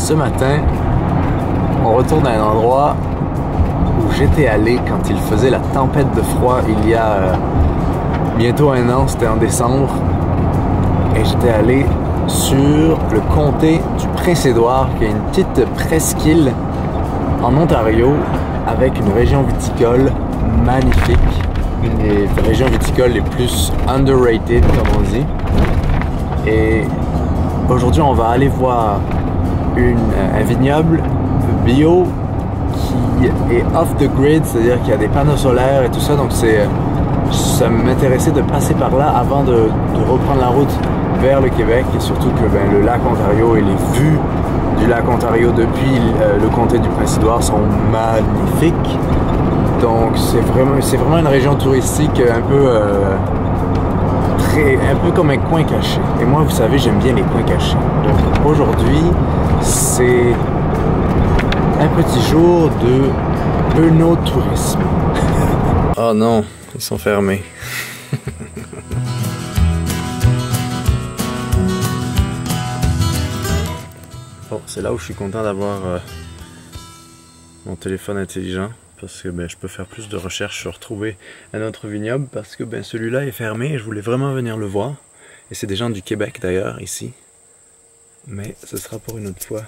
Ce matin, on retourne à un endroit où j'étais allé quand il faisait la tempête de froid il y a bientôt un an, c'était en décembre. Et j'étais allé sur le comté du Prince-Édouard, qui est une petite presqu'île en Ontario avec une région viticole magnifique. Une des régions viticoles les plus underrated, comme on dit. Et aujourd'hui, on va aller voir un vignoble bio qui est off the grid, c'est-à-dire qu'il y a des panneaux solaires et tout ça. Donc ça m'intéressait de passer par là avant de reprendre la route vers le Québec. Et surtout que le lac Ontario et les vues du lac Ontario depuis le comté du Prince-Édouard sont magnifiques. Donc c'est vraiment une région touristique un peu comme un coin caché. Et moi, vous savez, j'aime bien les coins cachés. Donc aujourd'hui, c'est un petit jour de œnotourisme. Oh non, ils sont fermés. Bon, c'est là où je suis content d'avoir mon téléphone intelligent. Parce que je peux faire plus de recherches sur trouver un autre vignoble. Parce que celui-là est fermé et je voulais vraiment venir le voir. Et c'est des gens du Québec d'ailleurs, ici. Mais ce sera pour une autre fois.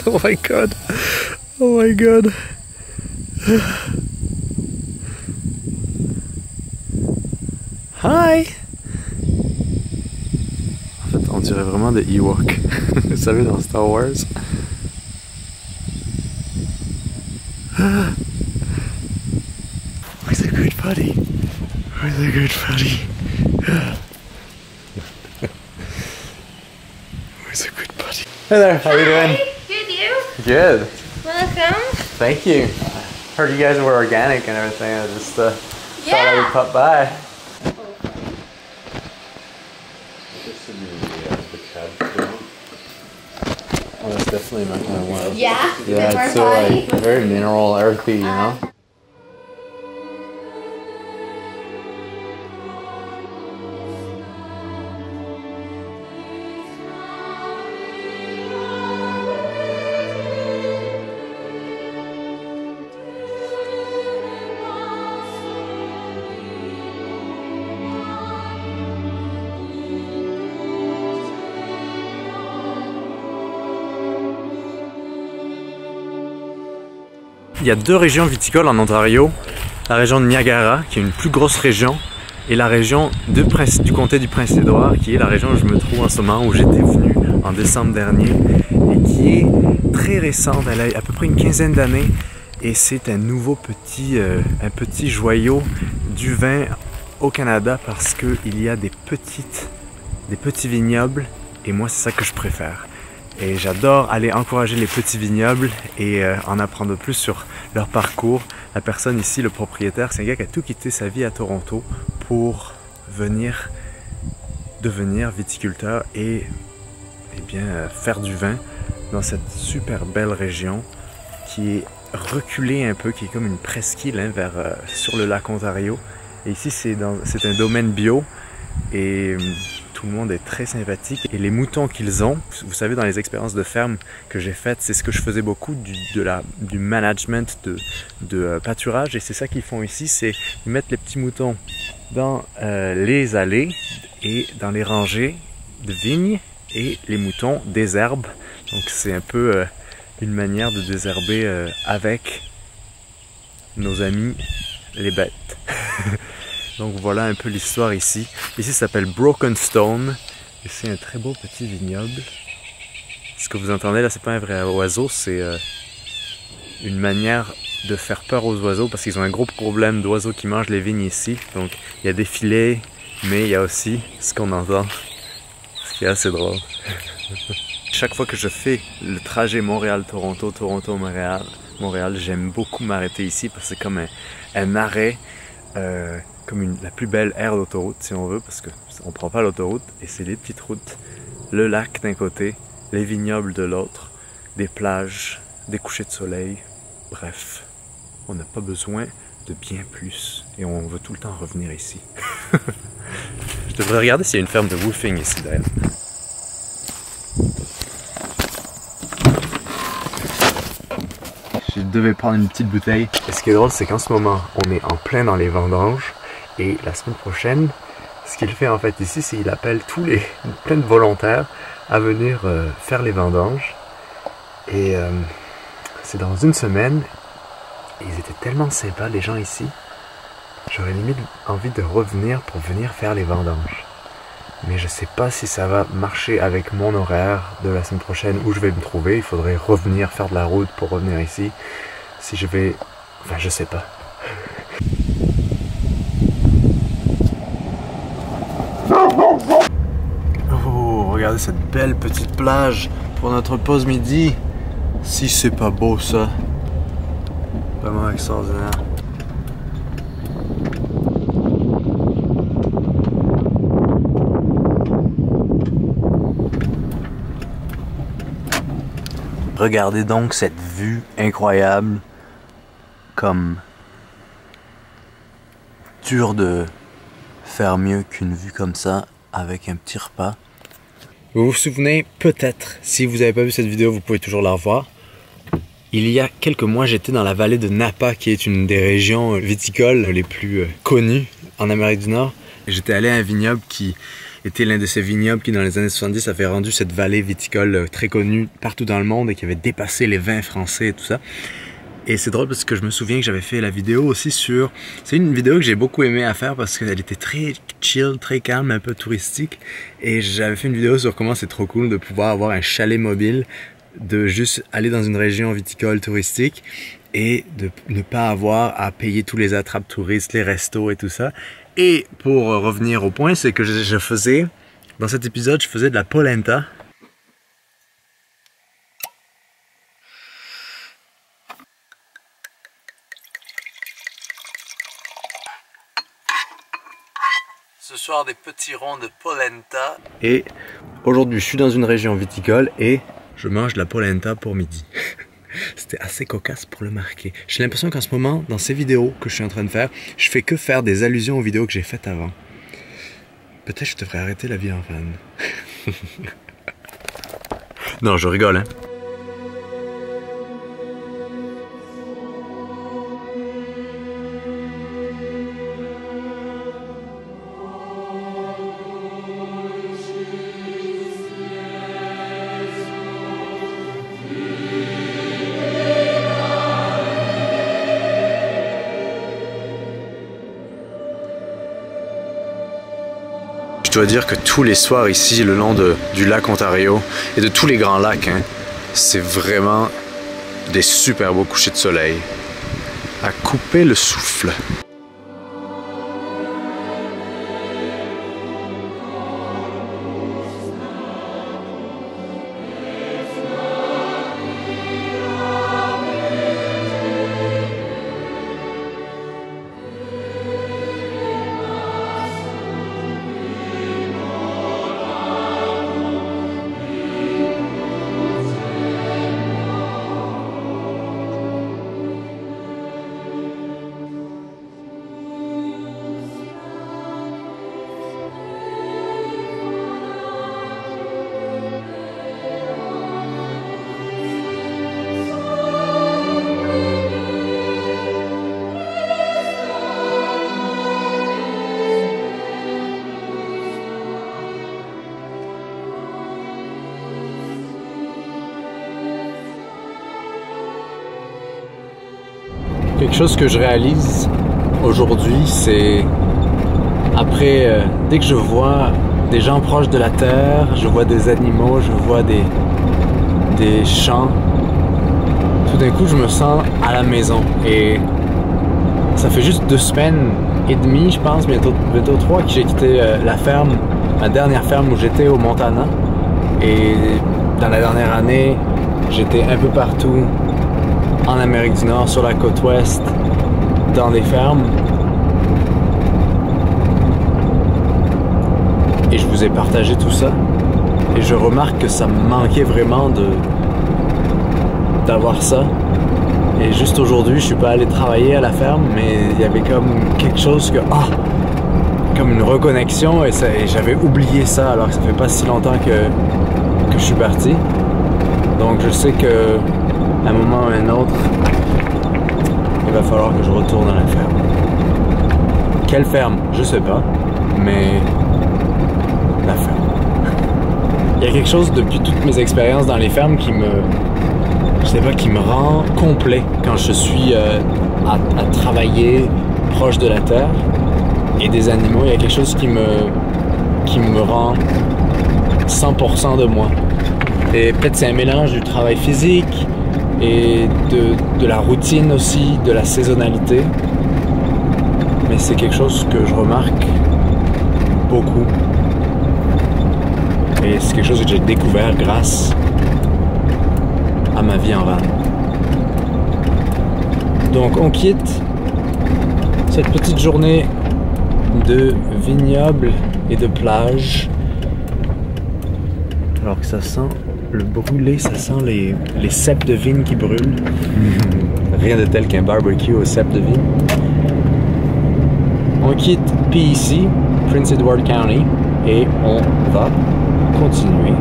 Oh my god. Oh my god. Hi. En fait, on dirait vraiment des Ewoks. Vous savez, dans Star Wars. Where's a good buddy? Where's a good buddy? Where's a good buddy? Hey there, how you doing? Good, you? Good. Welcome. Thank you. Heard you guys were organic and everything. I just thought I would pop by. Oh, that's definitely not kind of wild. Yeah? Yeah, it's so like very mineral, earthy, you know? Il y a deux régions viticoles en Ontario, la région de Niagara, qui est une plus grosse région, et la région du comté du Prince-Édouard, qui est la région où je me trouve en ce moment, où j'étais venu en décembre dernier, et qui est très récente, elle a à peu près une quinzaine d'années, et c'est un nouveau petit joyau du vin au Canada, parce qu'il y a des petits vignobles, et moi c'est ça que je préfère. Et j'adore aller encourager les petits vignobles et en apprendre plus sur leur parcours. La personne ici, le propriétaire, c'est un gars qui a tout quitté sa vie à Toronto pour venir devenir viticulteur et faire du vin dans cette super belle région qui est reculée un peu, qui est comme une presqu'île sur le lac Ontario. Et ici, c'est un domaine bio et tout le monde est très sympathique. Et les moutons qu'ils ont, vous savez, dans les expériences de ferme que j'ai faites, c'est ce que je faisais beaucoup du management de pâturage. Et c'est ça qu'ils font ici, c'est ils mettent les petits moutons dans les allées et dans les rangées de vignes et les moutons désherbent. Donc c'est un peu une manière de désherber avec nos amis les bêtes. Donc voilà un peu l'histoire ici. Ici ça s'appelle Broken Stone et c'est un très beau petit vignoble. Ce que vous entendez là, c'est pas un vrai oiseau, c'est une manière de faire peur aux oiseaux parce qu'ils ont un gros problème d'oiseaux qui mangent les vignes ici. Donc il y a des filets, mais il y a aussi ce qu'on entend, ce qui est assez drôle. Chaque fois que je fais le trajet Montréal-Toronto, Toronto-Montréal, Montréal. J'aime beaucoup m'arrêter ici parce que c'est comme un arrêt, comme la plus belle aire d'autoroute si on veut, parce qu'on prend pas l'autoroute et c'est les petites routes, le lac d'un côté, les vignobles de l'autre, des plages, des couchers de soleil, bref, on n'a pas besoin de bien plus et on veut tout le temps revenir ici. Je devrais regarder s'il y a une ferme de woofing ici d'ailleurs. Je devais prendre une petite bouteille. Et ce qui est drôle, c'est qu'en ce moment, on est en plein dans les vendanges. Et la semaine prochaine, ce qu'il fait en fait ici, c'est qu'il appelle plein de volontaires à venir faire les vendanges. Et c'est dans une semaine. Et ils étaient tellement sympas, les gens ici. J'aurais limite envie de revenir pour venir faire les vendanges. Mais je sais pas si ça va marcher avec mon horaire de la semaine prochaine où je vais me trouver. Il faudrait revenir faire de la route pour revenir ici. Si je vais... Enfin, je sais pas. Oh, regardez cette belle petite plage pour notre pause midi. Si c'est pas beau ça. Vraiment extraordinaire. Regardez donc cette vue incroyable, comme dur de faire mieux qu'une vue comme ça avec un petit repas. Vous vous souvenez peut-être, si vous n'avez pas vu cette vidéo, vous pouvez toujours la revoir. Il y a quelques mois, j'étais dans la vallée de Napa, qui est une des régions viticoles les plus connues en Amérique du Nord. J'étais allé à un vignoble qui était l'un de ces vignobles qui, dans les années 70, avait rendu cette vallée viticole très connue partout dans le monde et qui avait dépassé les vins français et tout ça. Et c'est drôle parce que je me souviens que j'avais fait la vidéo aussi sur... C'est une vidéo que j'ai beaucoup aimé à faire parce qu'elle était très chill, très calme, un peu touristique. Et j'avais fait une vidéo sur comment c'est trop cool de pouvoir avoir un chalet mobile, de juste aller dans une région viticole touristique et de ne pas avoir à payer tous les attrapes touristes, les restos et tout ça. Et pour revenir au point, c'est que je faisais, dans cet épisode, je faisais de la polenta. Ce soir, des petits ronds de polenta. Et aujourd'hui, je suis dans une région viticole et je mange de la polenta pour midi. C'était assez cocasse pour le marquer. J'ai l'impression qu'en ce moment, dans ces vidéos que je suis en train de faire, je fais que faire des allusions aux vidéos que j'ai faites avant. Peut-être je devrais arrêter la vie en van. Non, je rigole, hein. Je dois dire que tous les soirs ici, le long du lac Ontario et de tous les grands lacs, hein, c'est vraiment des super beaux couchers de soleil à couper le souffle. Quelque chose que je réalise aujourd'hui, c'est après, dès que je vois des gens proches de la terre, je vois des animaux, je vois des champs, tout d'un coup je me sens à la maison. Et ça fait juste 2 semaines et demie, je pense, bientôt 3, que j'ai quitté la ferme, ma dernière ferme où j'étais au Montana. Et dans la dernière année, j'étais un peu partout en Amérique du Nord, sur la côte ouest, dans des fermes. Et je vous ai partagé tout ça. Et je remarque que ça me manquait vraiment d'avoir ça. Et juste aujourd'hui, je suis pas allé travailler à la ferme, mais il y avait comme quelque chose que... comme une reconnexion, et j'avais oublié ça, alors que ça fait pas si longtemps que je suis parti. Donc je sais que à un moment ou à un autre, il va falloir que je retourne à la ferme. Quelle ferme? Je sais pas, mais la ferme. Il y a quelque chose depuis toutes mes expériences dans les fermes qui me rend complet quand je suis à travailler proche de la terre et des animaux. Il y a quelque chose qui me rend 100% de moi. Et peut-être c'est un mélange du travail physique et de la routine aussi, de la saisonnalité. Mais c'est quelque chose que je remarque beaucoup. Et c'est quelque chose que j'ai découvert grâce à ma vie en van. Donc on quitte cette petite journée de vignoble et de plage. Alors que ça sent le brûlé, ça sent les cèpes de vigne qui brûlent. Rien de tel qu'un barbecue aux cèpes de vigne. On quitte PEC, Prince Edward County, et on va continuer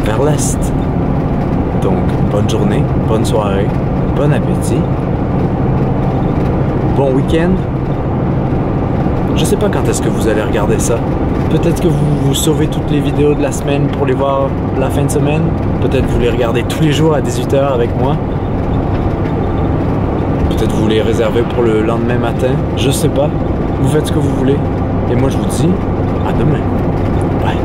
vers l'est. Donc, bonne journée, bonne soirée, bon appétit, bon week-end. Je sais pas quand est-ce que vous allez regarder ça. Peut-être que vous sauvez toutes les vidéos de la semaine pour les voir la fin de semaine. Peut-être vous les regardez tous les jours à 18 h avec moi. Peut-être vous les réservez pour le lendemain matin. Je sais pas. Vous faites ce que vous voulez. Et moi je vous dis à demain. Bye.